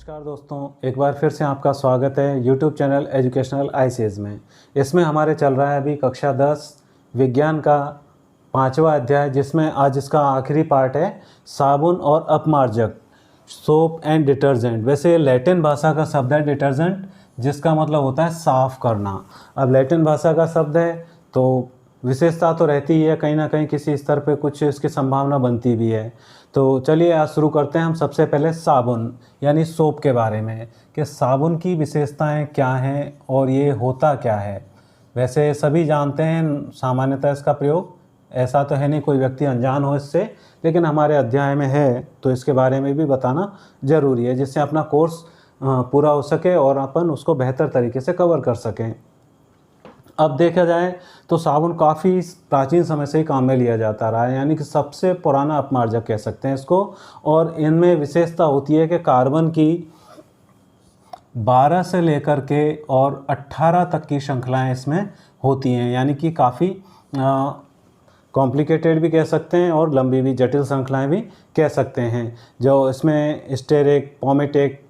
नमस्कार दोस्तों, एक बार फिर से आपका स्वागत है यूट्यूब चैनल एजुकेशनल आईसीएस में। इसमें हमारे चल रहा है अभी कक्षा 10 विज्ञान का 5वां अध्याय, जिसमें आज इसका आखिरी पार्ट है साबुन और अपमार्जक, सोप एंड डिटर्जेंट। वैसे लैटिन भाषा का शब्द है डिटर्जेंट, जिसका मतलब होता है साफ़ करना। अब लैटिन भाषा का शब्द है तो विशेषता तो रहती ही है, कहीं ना कहीं किसी स्तर पे कुछ इसकी संभावना बनती भी है। तो चलिए आज शुरू करते हैं हम सबसे पहले साबुन यानी सोप के बारे में, कि साबुन की विशेषताएं क्या हैं और ये होता क्या है। वैसे सभी जानते हैं सामान्यतः इसका प्रयोग, ऐसा तो है नहीं कोई व्यक्ति अनजान हो इससे, लेकिन हमारे अध्याय में है तो इसके बारे में भी बताना ज़रूरी है, जिससे अपना कोर्स पूरा हो सके और अपन उसको बेहतर तरीके से कवर कर सकें। अब देखा जाए तो साबुन काफ़ी प्राचीन समय से ही काम में लिया जाता रहा है, यानी कि सबसे पुराना अपमार्जक कह सकते हैं इसको। और इनमें विशेषता होती है कि कार्बन की 12 से लेकर के और 18 तक की श्रृंखलाएं इसमें होती हैं, यानी कि काफ़ी कॉम्प्लिकेटेड भी कह सकते हैं और लंबी भी जटिल श्रृंखलाएं भी कह सकते हैं। जो इसमें स्टेरिक, पॉमेटिक,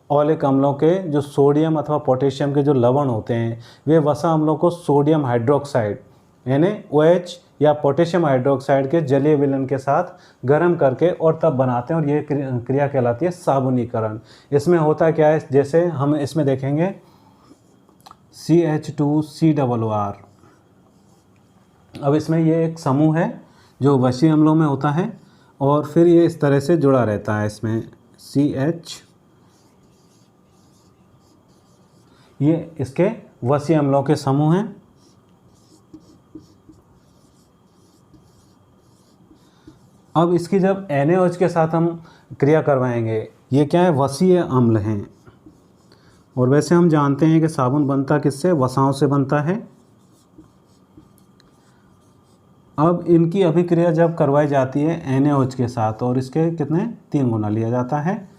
ऑलिक अम्लों के जो सोडियम अथवा पोटेशियम के जो लवण होते हैं, वे वसा अम्लों को सोडियम हाइड्रोक्साइड यानी OH या पोटेशियम हाइड्रोक्साइड के जलीय विलयन के साथ गर्म करके और तब बनाते हैं, और ये क्रिया कहलाती है साबुनीकरण। इसमें होता क्या है, जैसे हम इसमें देखेंगे CH2COOR। अब इसमें ये एक समूह है जो वसीय अम्लों में होता है और फिर ये इस तरह से जुड़ा रहता है। इसमें CH, ये इसके वसीय अम्लों के समूह हैं। अब इसकी जब NaOH के साथ हम क्रिया करवाएंगे, ये क्या है, वसीय अम्ल हैं। और वैसे हम जानते हैं कि साबुन बनता किससे, वसाओं से बनता है। अब इनकी अभिक्रिया जब करवाई जाती है NaOH के साथ, और इसके कितने 3 गुना लिया जाता है।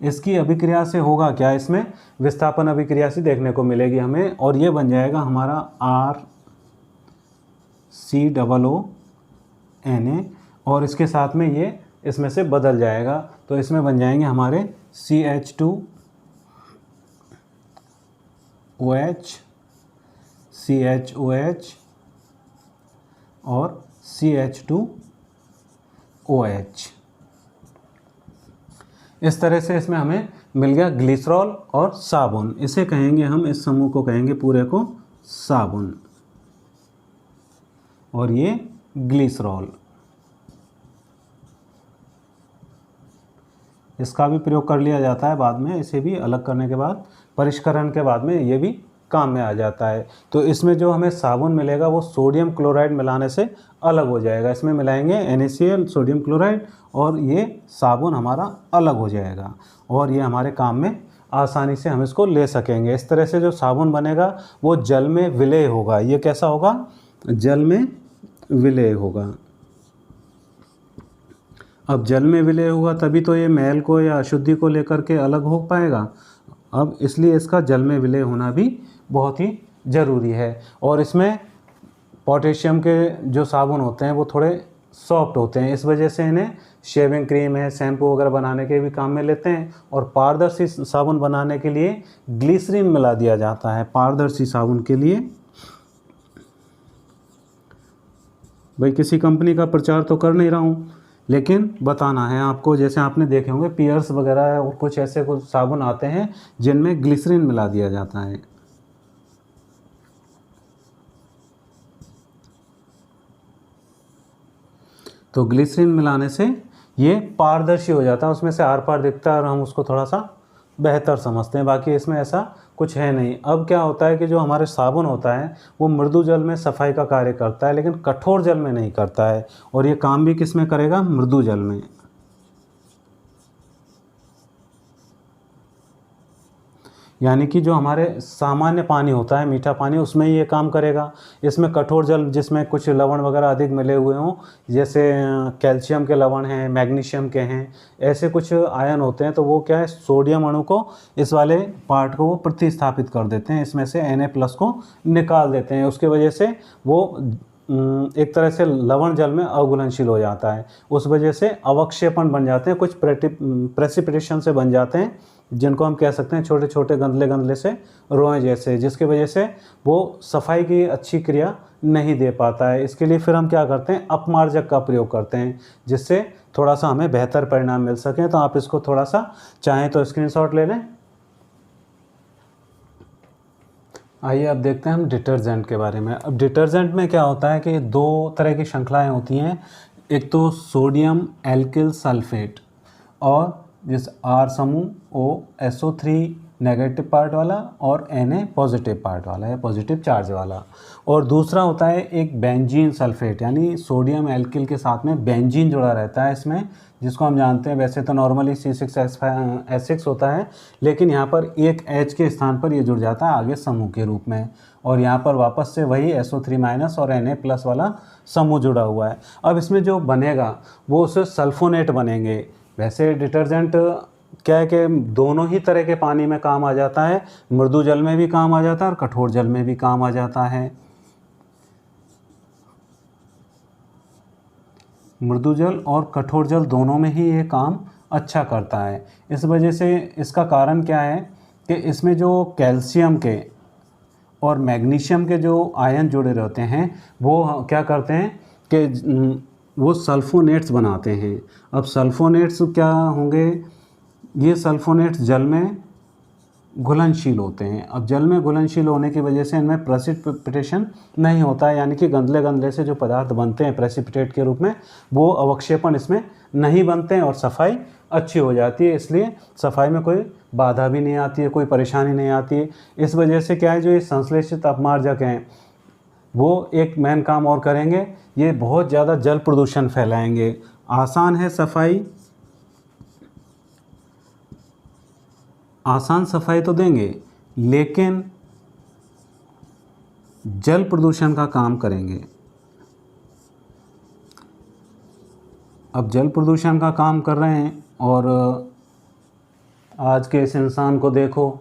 इसकी अभिक्रिया से होगा क्या, इसमें विस्थापन अभिक्रिया से देखने को मिलेगी हमें, और ये बन जाएगा हमारा RCOONA, और इसके साथ में ये इसमें से बदल जाएगा, तो इसमें बन जाएंगे हमारे CH2OH, CHOH और CH2OH। इस तरह से इसमें हमें मिल गया ग्लिसरॉल और साबुन। इसे कहेंगे हम, इस समूह को कहेंगे पूरे को साबुन, और ये ग्लिसरॉल। इसका भी प्रयोग कर लिया जाता है बाद में, इसे भी अलग करने के बाद, परिष्करण के बाद में ये भी काम में आ जाता है। तो इसमें जो हमें साबुन मिलेगा वो सोडियम क्लोराइड मिलाने से अलग हो जाएगा। इसमें मिलाएंगे NaCl, सोडियम क्लोराइड, और ये साबुन हमारा अलग हो जाएगा, और ये हमारे काम में आसानी से हम इसको ले सकेंगे। इस तरह से जो साबुन बनेगा वो जल में विलेय होगा। ये कैसा होगा, जल में विलेय होगा। अब जल में विलेय होगा तभी तो ये मैल को या अशुद्धि को लेकर के अलग हो पाएगा। अब इसलिए इसका जल में विलेय होना भी बहुत ही ज़रूरी है। और इसमें पोटेशियम के जो साबुन होते हैं वो थोड़े सॉफ्ट होते हैं, इस वजह से इन्हें शेविंग क्रीम है, शैम्पू वगैरह बनाने के भी काम में लेते हैं। और पारदर्शी साबुन बनाने के लिए ग्लिसरीन मिला दिया जाता है। पारदर्शी साबुन के लिए भाई किसी कंपनी का प्रचार तो कर नहीं रहा हूँ, लेकिन बताना है आपको। जैसे आपने देखे होंगे पियर्स वगैरह और कुछ ऐसे कुछ साबुन आते हैं जिनमें ग्लिसरीन मिला दिया जाता है। तो ग्लिसरीन मिलाने से ये पारदर्शी हो जाता है, उसमें से आर पार दिखता है और हम उसको थोड़ा सा बेहतर समझते हैं। बाकी इसमें ऐसा कुछ है नहीं। अब क्या होता है कि जो हमारे साबुन होता है वो मृदु जल में सफाई का कार्य करता है, लेकिन कठोर जल में नहीं करता है। और ये काम भी किस में करेगा, मृदु जल में। यानी कि जो हमारे सामान्य पानी होता है, मीठा पानी, उसमें ये काम करेगा। इसमें कठोर जल जिसमें कुछ लवण वगैरह अधिक मिले हुए हों, जैसे कैल्शियम के लवण हैं, मैग्नीशियम के हैं, ऐसे कुछ आयन होते हैं, तो वो क्या है, सोडियम अणु को, इस वाले पार्ट को वो प्रतिस्थापित कर देते हैं, इसमें से Na+ को निकाल देते हैं। उसके वजह से वो एक तरह से लवण जल में अघुलनशील हो जाता है। उस वजह से अवक्षेपण बन जाते हैं, कुछ प्रेसिपिटेशन से बन जाते हैं, जिनको हम कह सकते हैं छोटे छोटे गंदले गंदले से रोए जैसे, जिसकी वजह से वो सफाई की अच्छी क्रिया नहीं दे पाता है। इसके लिए फिर हम क्या करते हैं, अपमार्जक का प्रयोग करते हैं, जिससे थोड़ा सा हमें बेहतर परिणाम मिल सके। तो आप इसको थोड़ा सा चाहें तो स्क्रीनशॉट ले लें। आइए अब देखते हैं हम डिटर्जेंट के बारे में। अब डिटर्जेंट में क्या होता है कि दो तरह की श्रृंखलाएं होती हैं, एक तो सोडियम एल्किल सल्फेट और जिस आर समूह ओ SO3 नेगेटिव पार्ट वाला और Na पॉजिटिव पार्ट वाला है, पॉजिटिव चार्ज वाला, और दूसरा होता है एक बेंजीन सल्फेट, यानी सोडियम एल्किल के साथ में बेंजीन जुड़ा रहता है इसमें, जिसको हम जानते हैं वैसे तो नॉर्मली C6H6 होता है, लेकिन यहाँ पर एक H के स्थान पर ये जुड़ जाता है आगे समूह के रूप में, और यहाँ पर वापस से वही SO3- और Na+ वाला समूह जुड़ा हुआ है। अब इसमें जो बनेगा वो उससे सल्फोनेट बनेंगे। वैसे डिटर्जेंट क्या है कि दोनों ही तरह के पानी में काम आ जाता है, मृदु जल में भी काम आ जाता है और कठोर जल में भी काम आ जाता है। मृदु जल और कठोर जल दोनों में ही ये काम अच्छा करता है। इस वजह से इसका कारण क्या है कि इसमें जो कैल्शियम के और मैग्नीशियम के जो आयन जुड़े रहते हैं वो क्या करते हैं कि वो सल्फोनेट्स बनाते हैं। अब सल्फोनेट्स क्या होंगे, ये सल्फोनेट्स जल में घुलनशील होते हैं। अब जल में घुलनशील होने की वजह से इनमें प्रेसिपिटेशन नहीं होता है, यानी कि गंदले गंदले से जो पदार्थ बनते हैं प्रेसिपिटेट के रूप में, वो अवक्षेपण इसमें नहीं बनते हैं और सफाई अच्छी हो जाती है। इसलिए सफाई में कोई बाधा भी नहीं आती है, कोई परेशानी नहीं आती है। इस वजह से क्या है, जो ये संश्लेषित अपमार्जक हैं वो एक मेन काम और करेंगे, ये बहुत ज़्यादा जल प्रदूषण फैलाएंगे। आसान है सफाई, आसान सफाई तो देंगे, लेकिन जल प्रदूषण का काम करेंगे। अब जल प्रदूषण का काम कर रहे हैं और आज के इस इंसान को देखो,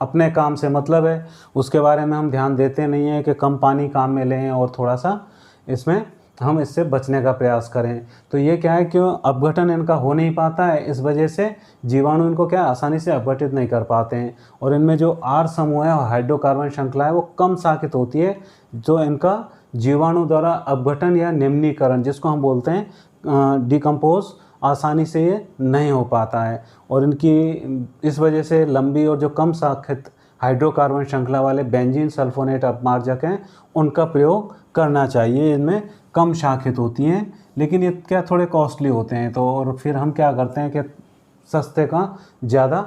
अपने काम से मतलब है, उसके बारे में हम ध्यान देते नहीं हैं कि कम पानी काम में लें और थोड़ा सा इसमें हम इससे बचने का प्रयास करें। तो ये क्या है कि अपघटन इनका हो नहीं पाता है, इस वजह से जीवाणु इनको क्या आसानी से अपघटित नहीं कर पाते हैं, और इनमें जो आर समूह है और हाइड्रोकार्बन श्रृंखला है वो कम साकित होती है, जो इनका जीवाणु द्वारा अपघटन या निम्नीकरण जिसको हम बोलते हैं डिकम्पोज, आसानी से ये नहीं हो पाता है। और इनकी इस वजह से लंबी और जो कम साकित हाइड्रोकार्बन श्रृंखला वाले बेंजीन सल्फोनेट अपमार्जक हैं उनका प्रयोग करना चाहिए। इनमें कम शाखित होती हैं, लेकिन ये क्या थोड़े कॉस्टली होते हैं, तो और फिर हम क्या करते हैं कि सस्ते का ज़्यादा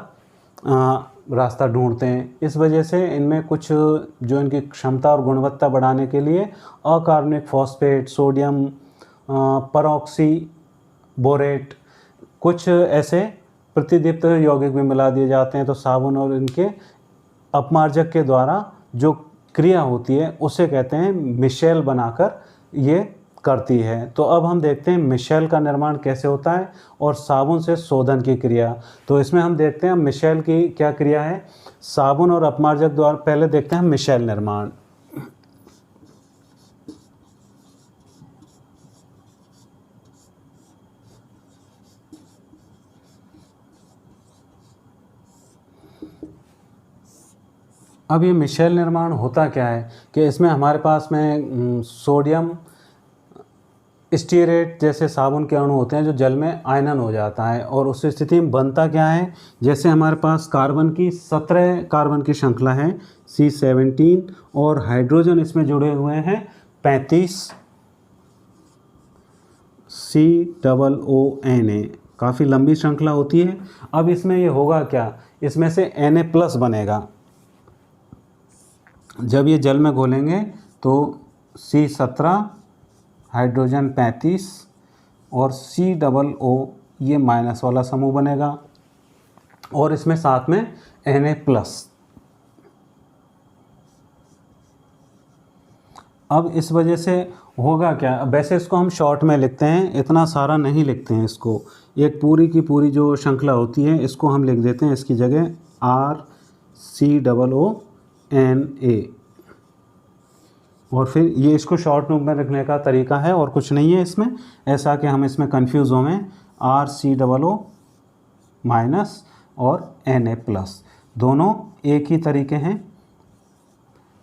रास्ता ढूंढते हैं। इस वजह से इनमें कुछ जो इनकी क्षमता और गुणवत्ता बढ़ाने के लिए अकार्बनिक फॉस्फेट, सोडियम परऑक्सी बोरेट, कुछ ऐसे प्रतिदीप्त यौगिक भी मिला दिए जाते हैं। तो साबुन और इनके अपमार्जक के द्वारा जो क्रिया होती है उसे कहते हैं मिशेल बनाकर ये करती है। तो अब हम देखते हैं मिशेल का निर्माण कैसे होता है और साबुन से शोधन की क्रिया। तो इसमें हम देखते हैं मिशेल की क्या क्रिया है, साबुन और अपमार्जक द्वारा। पहले देखते हैं मिशेल निर्माण। अब ये मिशेल निर्माण होता क्या है कि इसमें हमारे पास में सोडियम स्टीरेट जैसे साबुन के अणु होते हैं जो जल में आयनन हो जाता है, और उस स्थिति में बनता क्या है, जैसे हमारे पास कार्बन की 17 कार्बन की श्रृंखला है C17 और हाइड्रोजन इसमें जुड़े हुए हैं 35 COONA, काफ़ी लंबी श्रृंखला होती है। अब इसमें ये होगा क्या, इसमें से Na+ बनेगा। जब ये जल में घोलेंगे तो C17 हाइड्रोजन 35 और COO ये माइनस वाला समूह बनेगा, और इसमें साथ में Na+। अब इस वजह से होगा क्या, वैसे इसको हम शॉर्ट में लिखते हैं, इतना सारा नहीं लिखते हैं इसको, एक पूरी की पूरी जो श्रृंखला होती है इसको हम लिख देते हैं इसकी जगह RCOONA। और फिर ये इसको शॉर्ट नोट में रखने का तरीका है और कुछ नहीं है इसमें, ऐसा कि हम इसमें कंफ्यूज हो में RCOO माइनस और Na प्लस दोनों एक ही तरीके हैं।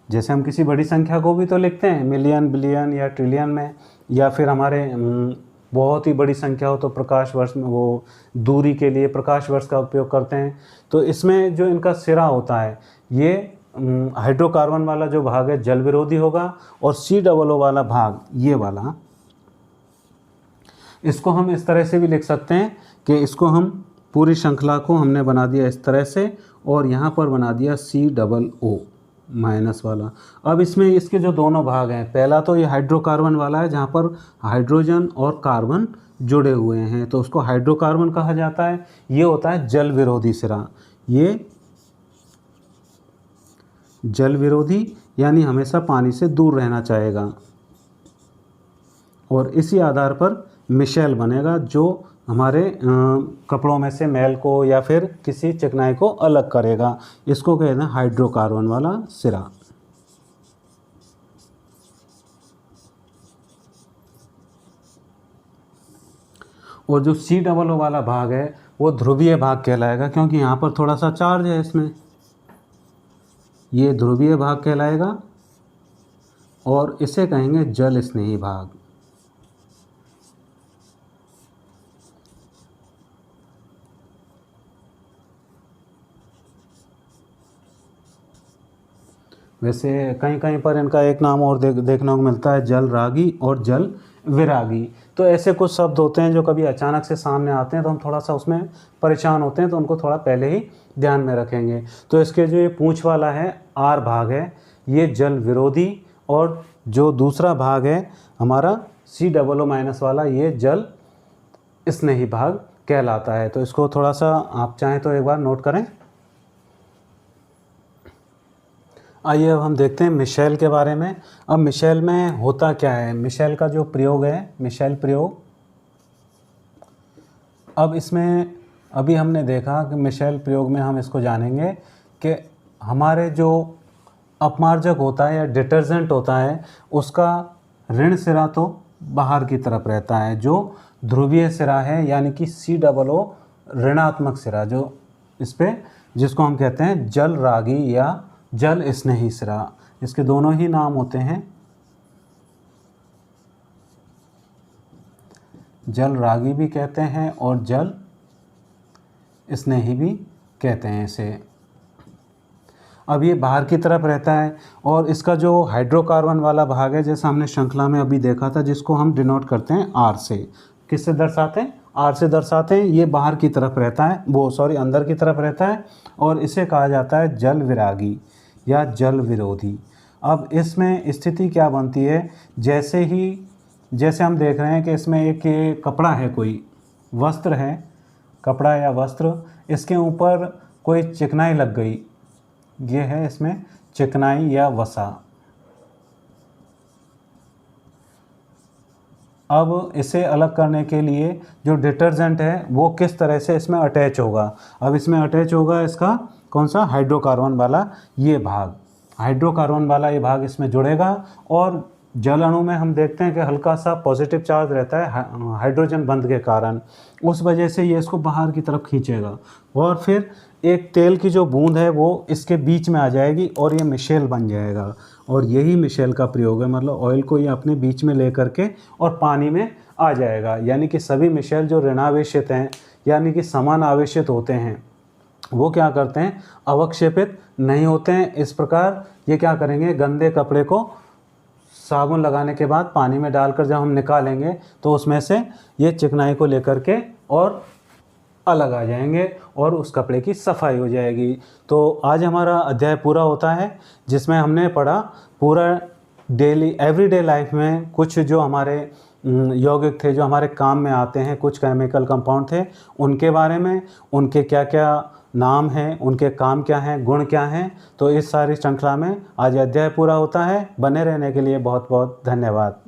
जैसे हम किसी बड़ी संख्या को भी तो लिखते हैं मिलियन, बिलियन या ट्रिलियन में, या फिर हमारे बहुत ही बड़ी संख्या हो तो प्रकाश वर्ष में, वो दूरी के लिए प्रकाश वर्ष का उपयोग करते हैं। तो इसमें जो इनका सिरा होता है ये हाइड्रोकार्बन वाला जो भाग है जल विरोधी होगा, और COO वाला भाग ये वाला, इसको हम इस तरह से भी लिख सकते हैं कि इसको हम पूरी श्रृंखला को हमने बना दिया इस तरह से, और यहाँ पर बना दिया COO माइनस वाला। अब इसमें इसके जो दोनों भाग हैं, पहला तो ये हाइड्रोकार्बन वाला है जहाँ पर हाइड्रोजन और कार्बन जुड़े हुए हैं, तो उसको हाइड्रोकार्बन कहा जाता है। ये होता है जल विरोधी सिरा, ये जल विरोधी यानी हमेशा पानी से दूर रहना चाहेगा, और इसी आधार पर मिशेल बनेगा जो हमारे कपड़ों में से मैल को या फिर किसी चिकनाई को अलग करेगा। इसको कहते हैं हाइड्रोकार्बन वाला सिरा। और जो COO वाला भाग है वो ध्रुवीय भाग कहलाएगा, क्योंकि यहाँ पर थोड़ा सा चार्ज है इसमें, ये ध्रुवीय भाग कहलाएगा, और इसे कहेंगे जल स्नेही भाग। वैसे कहीं कहीं पर इनका एक नाम और देखने को मिलता है, जल रागी और जल विरागी। तो ऐसे कुछ शब्द होते हैं जो कभी अचानक से सामने आते हैं तो हम थोड़ा सा उसमें परेशान होते हैं, तो उनको थोड़ा पहले ही ध्यान में रखेंगे। तो इसके जो ये पूंछ वाला है R भाग है ये जल विरोधी, और जो दूसरा भाग है हमारा COO माइनस वाला ये जल स्नेही भाग कहलाता है। तो इसको थोड़ा सा आप चाहें तो एक बार नोट करें। आइए अब हम देखते हैं मिशेल के बारे में। अब मिशेल में होता क्या है, मिशेल का जो प्रयोग है, मिशेल प्रयोग, अब इसमें अभी हमने देखा कि मिशेल प्रयोग में हम इसको जानेंगे कि हमारे जो अपमार्जक होता है या डिटर्जेंट होता है उसका ऋण सिरा तो बाहर की तरफ रहता है, जो ध्रुवीय सिरा है यानी कि COO ऋणात्मक सिरा, जो इस पे जिसको हम कहते हैं जल रागी या जल स्नेही सिरा। इसके दोनों ही नाम होते हैं, जल रागी भी कहते हैं और जल स्नेही भी कहते हैं इसे। अब ये बाहर की तरफ रहता है, और इसका जो हाइड्रोकार्बन वाला भाग है जैसा हमने श्रृंखला में अभी देखा था, जिसको हम डिनोट करते हैं R से। किससे दर्शाते हैं? R से दर्शाते हैं। ये बाहर की तरफ रहता है, अंदर की तरफ रहता है, और इसे कहा जाता है जल विरागी या जल विरोधी। अब इसमें स्थिति क्या बनती है, जैसे हम देख रहे हैं कि इसमें एक कपड़ा है, कोई वस्त्र है, कपड़ा या वस्त्र, इसके ऊपर कोई चिकनाई लग गई, ये है इसमें चिकनाई या वसा। अब इसे अलग करने के लिए जो डिटर्जेंट है वो किस तरह से इसमें अटैच होगा। अब इसमें अटैच होगा इसका कौन सा, हाइड्रोकार्बन वाला ये भाग, हाइड्रोकार्बन वाला ये भाग इसमें जुड़ेगा, और जल अणु में हम देखते हैं कि हल्का सा पॉजिटिव चार्ज रहता है हाइड्रोजन बंध के कारण, उस वजह से ये इसको बाहर की तरफ खींचेगा, और फिर एक तेल की जो बूंद है वो इसके बीच में आ जाएगी और ये मिशेल बन जाएगा। और यही मिशेल का प्रयोग है, मतलब ऑयल को ये अपने बीच में ले करके और पानी में आ जाएगा। यानी कि सभी मिशेल जो ऋणावेशित हैं यानी कि समान आवेशित होते हैं वो क्या करते हैं, अवक्षेपित नहीं होते हैं। इस प्रकार ये क्या करेंगे, गंदे कपड़े को साबुन लगाने के बाद पानी में डालकर जब हम निकालेंगे तो उसमें से ये चिकनाई को लेकर के और अलग आ जाएंगे और उस कपड़े की सफाई हो जाएगी। तो आज हमारा अध्याय पूरा होता है जिसमें हमने पढ़ा पूरा डेली एवरीडे लाइफ में कुछ जो हमारे यौगिक थे जो हमारे काम में आते हैं, कुछ केमिकल कंपाउंड थे, उनके बारे में, उनके क्या क्या नाम हैं, उनके काम क्या हैं, गुण क्या हैं। तो इस सारी श्रृंखला में आज अध्याय पूरा होता है। बने रहने के लिए बहुत बहुत धन्यवाद।